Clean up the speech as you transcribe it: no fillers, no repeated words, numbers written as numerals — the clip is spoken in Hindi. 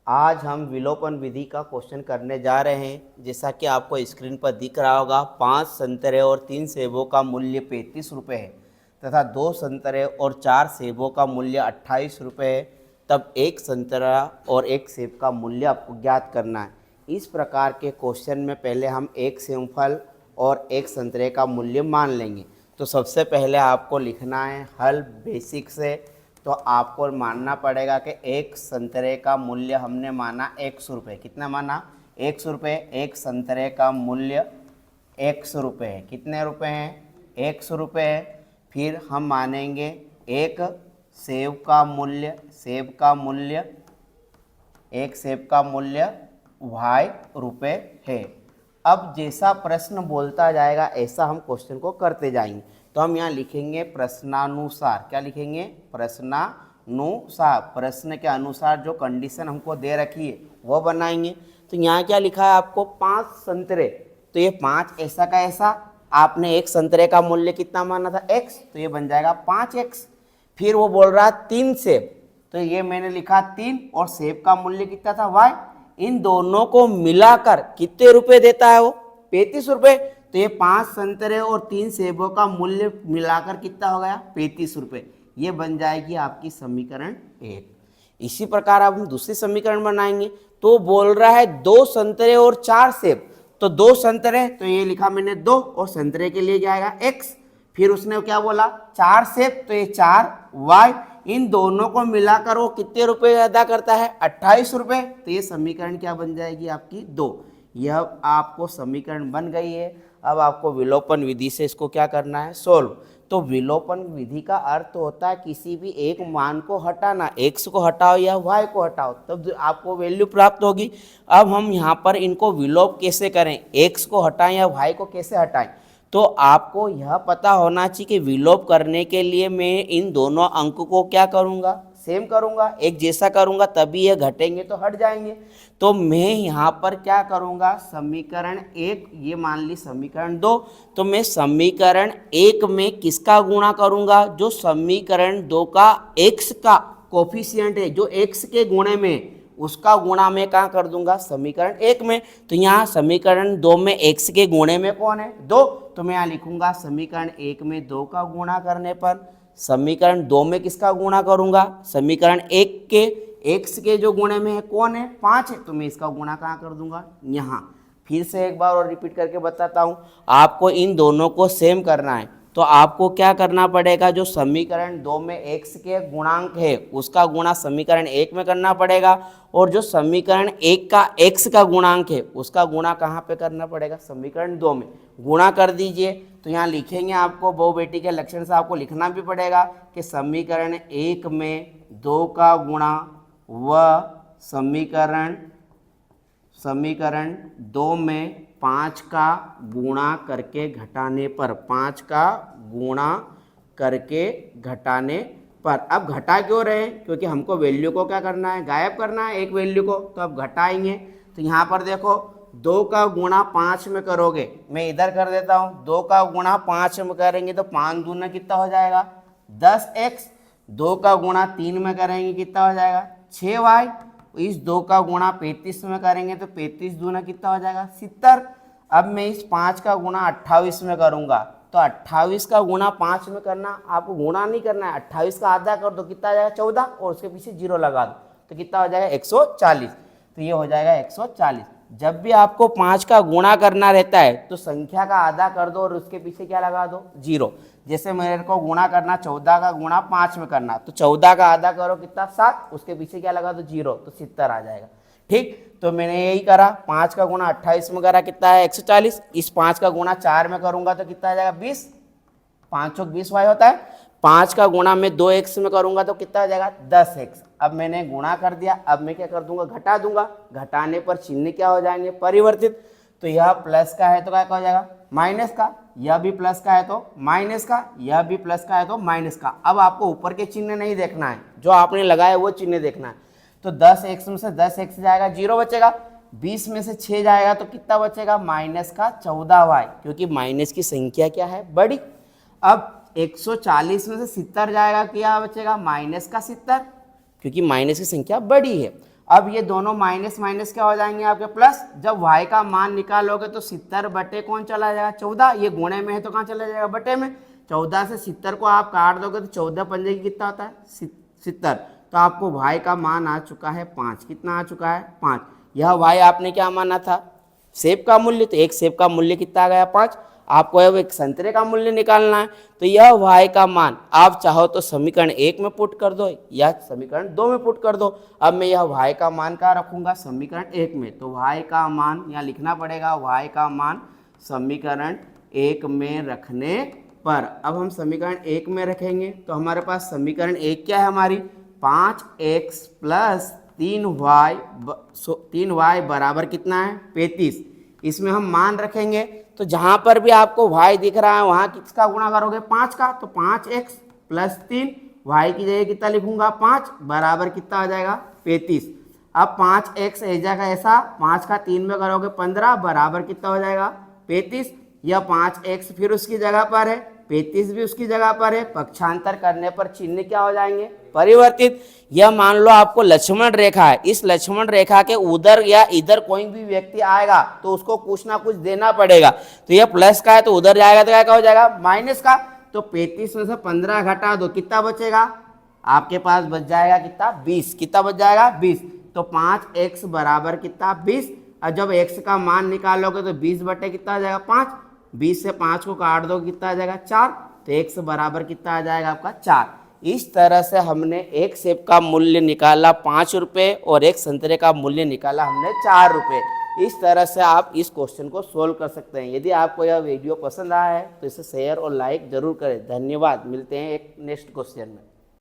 आज हम विलोपन विधि का क्वेश्चन करने जा रहे हैं। जैसा कि आपको स्क्रीन पर दिख रहा होगा, 5 संतरे और 3 सेबों का मूल्य 35 रुपये है तथा 2 संतरे और 4 सेबों का मूल्य 28 रुपये है। तब एक संतरा और एक सेब का मूल्य आपको ज्ञात करना है। इस प्रकार के क्वेश्चन में पहले हम एक सेमफल और एक संतरे का मूल्य मान लेंगे। तो सबसे पहले आपको लिखना है हल बेसिक से। तो आपको मानना पड़ेगा कि एक संतरे का मूल्य हमने माना 100 रुपये। कितना माना? 100 रुपये। एक संतरे का मूल्य 100 रुपये है। कितने रुपए हैं? 100 रुपये है। फिर हम मानेंगे एक सेब का मूल्य, एक सेब का मूल्य y रुपये है। अब जैसा प्रश्न बोलता जाएगा ऐसा हम क्वेश्चन को करते जाएंगे। तो हम यहाँ लिखेंगे प्रश्नानुसार। क्या लिखेंगे? प्रश्नानुसार। प्रश्न के अनुसार जो कंडीशन हमको दे रखी है वो बनाएंगे। तो यहाँ क्या लिखा है आपको? 5 संतरे। तो ये 5 ऐसा का ऐसा, आपने एक संतरे का मूल्य कितना माना था? x, तो ये बन जाएगा 5x। फिर वो बोल रहा है 3 सेब, तो ये मैंने लिखा 3, और सेब का मूल्य कितना था? y। इन दोनों को मिलाकर कितने रुपए देता है वो? 35 रुपये। तो ये 5 संतरे और 3 सेबों का मूल्य मिलाकर कितना हो गया? 35 रुपये। ये बन जाएगी आपकी समीकरण 1। इसी प्रकार अब हम दूसरी समीकरण बनाएंगे। तो बोल रहा है 2 संतरे और 4 सेब। तो 2 संतरे, तो ये लिखा मैंने 2, और संतरे के लिए क्या आएगा? x। फिर उसने क्या बोला? 4 सेब, तो ये 4y। इन दोनों को मिलाकर वो कितने रुपए अदा करता है? 28 रुपये। तो ये समीकरण क्या बन जाएगी आपकी? 2। यह आपको समीकरण बन गई है। अब आपको विलोपन विधि से इसको क्या करना है? सोल्व। तो विलोपन विधि का अर्थ होता है किसी भी एक मान को हटाना। x को हटाओ या y को हटाओ, तब आपको वैल्यू प्राप्त होगी। अब हम यहाँ पर इनको विलोप कैसे करें, x को हटाएं या y को कैसे हटाएं? तो आपको यह पता होना चाहिए कि विलोप करने के लिए मैं इन दोनों अंक को क्या करूँगा? सेम करूँगा, एक जैसा करूँगा, तभी ये घटेंगे तो हट जाएंगे। तो मैं यहाँ पर क्या करूँगा? समीकरण 1, ये मान ली समीकरण 2, तो मैं समीकरण 1 में किसका गुणा करूँगा? जो समीकरण 2 का x का कोफिशिएंट है, जो x के गुणे में, उसका गुणा मैं कहाँ कर दूंगा? समीकरण 1 में। तो यहाँ समीकरण 2 में x के गुणे में कौन है? 2। तो मैं यहाँ लिखूंगा समीकरण 1 में 2 का गुणा करने पर समीकरण 2 में किसका गुणा करूंगा? समीकरण 1 के x के जो गुणे में है कौन है? 5 है। तो मैं इसका गुणा कहाँ कर दूंगा? यहाँ। फिर से एक बार और रिपीट करके बताता हूँ। आपको इन दोनों को सेम करना है, तो आपको क्या करना पड़ेगा? जो समीकरण 2 में x के गुणांक है उसका गुणा समीकरण 1 में करना पड़ेगा, और जो समीकरण 1 का x का गुणांक है उसका गुणा कहाँ पे करना पड़ेगा? समीकरण 2 में। गुणा कर दीजिए। तो यहाँ लिखेंगे, आपको बहु बेटी के लक्षण से आपको लिखना भी पड़ेगा कि समीकरण 1 में 2 का गुणा व समीकरण 2 में 5 का गुणा करके घटाने पर, 5 का गुणा करके घटाने पर। अब घटा क्यों रहे? क्योंकि हमको वैल्यू को क्या करना है? गायब करना है एक वैल्यू को। तो अब घटाएंगे। तो यहाँ पर देखो, 2 का गुणा 5 में करोगे, मैं इधर कर देता हूँ, 2 का गुणा 5 में करेंगे तो 5 दूना कितना हो जाएगा? 10x। 2 का गुणा 3 में करेंगे कितना हो जाएगा? 6y। इस 2 का गुणा 35 में करेंगे तो 35 दूना कितना हो जाएगा? 70। अब मैं इस 5 का गुणा 28 में करूंगा, तो 28 का गुणा 5 में करना, आपको गुणा नहीं करना है, 28 का आधा कर दो, कितना आ जाएगा? 14, और उसके पीछे 0 लगा दो, तो कितना हो जाएगा? 140। तो ये हो जाएगा 140। जब भी आपको 5 का गुणा करना रहता है तो संख्या का आधा कर दो और उसके पीछे क्या लगा दो? 0। जैसे मेरे को गुणा करना, 14 का गुणा 5 में करना, तो 14 का आधा करो कितना? 7, उसके पीछे क्या लगा दो? 0, तो 70 आ जाएगा। ठीक, तो मैंने यही करा। 5 का गुणा 28 में करा, कितना है? 140। इस 5 का गुणा 4 में करूंगा तो कितना आ जाएगा? 20। 5 चौक 20y होता है। 5 का गुणा मैं 2x में करूंगा तो कितना आ जाएगा? 10x। अब मैंने गुणा कर दिया, अब मैं क्या कर दूंगा? घटा दूंगा। घटाने पर चिन्ह क्या हो जाएंगे? परिवर्तित। तो यह प्लस का है तो क्या हो जाएगा? माइनस का। यह भी प्लस का है तो माइनस का, यह भी प्लस का है तो माइनस का। अब आपको ऊपर के चिन्ह नहीं देखना है, जो आपने लगाया वो चिन्ह देखना है। तो 10x में से 10x जाएगा, 0 बचेगा। 20 में से 6 जाएगा तो कितना बचेगा? माइनस का 14y, क्योंकि माइनस की संख्या क्या है? बड़ी। अब 140 में से 70 जाएगा, क्या बचेगा? माइनस का 70, क्योंकि माइनस की संख्या बड़ी है। अब ये दोनों माइनस माइनस क्या हो जाएंगे आपके प्लस। जब y का मान निकालोगे तो 70 बटे कौन चला जाएगा 14, ये गुणे में है तो कहाँ चला जाएगा बटे में। 14 से 70 को आप काट दोगे तो 14 पंजे की कितना होता है 70। तो आपको y का मान आ चुका है 5। कितना आ चुका है 5। यह y आपने क्या माना था सेब का मूल्य, तो एक सेब का मूल्य कितना आ गया 5। आपको अब एक संतरे का मूल्य निकालना है, तो यह y का मान आप चाहो तो समीकरण 1 में पुट कर दो या समीकरण 2 में पुट कर दो। अब मैं यह y का मान कहाँ रखूंगा समीकरण 1 में, तो y का मान यहाँ लिखना पड़ेगा y का मान समीकरण 1 में रखने पर। अब हम समीकरण 1 में रखेंगे तो हमारे पास समीकरण 1 क्या है हमारी 5x प्लस 3y बराबर कितना है 35। इसमें हम मान रखेंगे तो जहां पर भी आपको y दिख रहा है वहां किसका गुणा करोगे 5 का, तो 5x प्लस 3 y की जगह कितना लिखूंगा 5 बराबर कितना आ जाएगा 35। अब 5x ऐसा का ऐसा 5 का 3 में करोगे 15 बराबर कितना हो जाएगा 35। यह 5x फिर उसकी जगह पर है 35 भी उसकी जगह पर है, पक्षांतर करने पर चिन्ह क्या हो जाएंगे परिवर्तित। यह मान लो आपको लक्ष्मण रेखा है, इस लक्ष्मण रेखा के उधर या इधर कोई भी व्यक्ति आएगा तो उसको कुछ ना कुछ देना पड़ेगा। तो यह प्लस का है तो उधर जाएगा तो क्या हो जाएगा माइनस का। तो 35 में से 15 घटा दो कितना बचेगा आपके पास बच जाएगा कितना 20। कितना बच जाएगा 20। तो 5x बराबर कितना 20। और जब x का मान निकालोगे तो 20 बटे कितना आ जाएगा 5। 20 से 5 को काट दो कितना आ जाएगा 4। तो x बराबर कितना आ जाएगा आपका 4। इस तरह से हमने एक सेब का मूल्य निकाला 5 रुपये और एक संतरे का मूल्य निकाला हमने 4 रुपये। इस तरह से आप इस क्वेश्चन को सोल्व कर सकते हैं। यदि आपको यह वीडियो पसंद आया है तो इसे शेयर और लाइक जरूर करें। धन्यवाद। मिलते हैं एक नेक्स्ट क्वेश्चन में।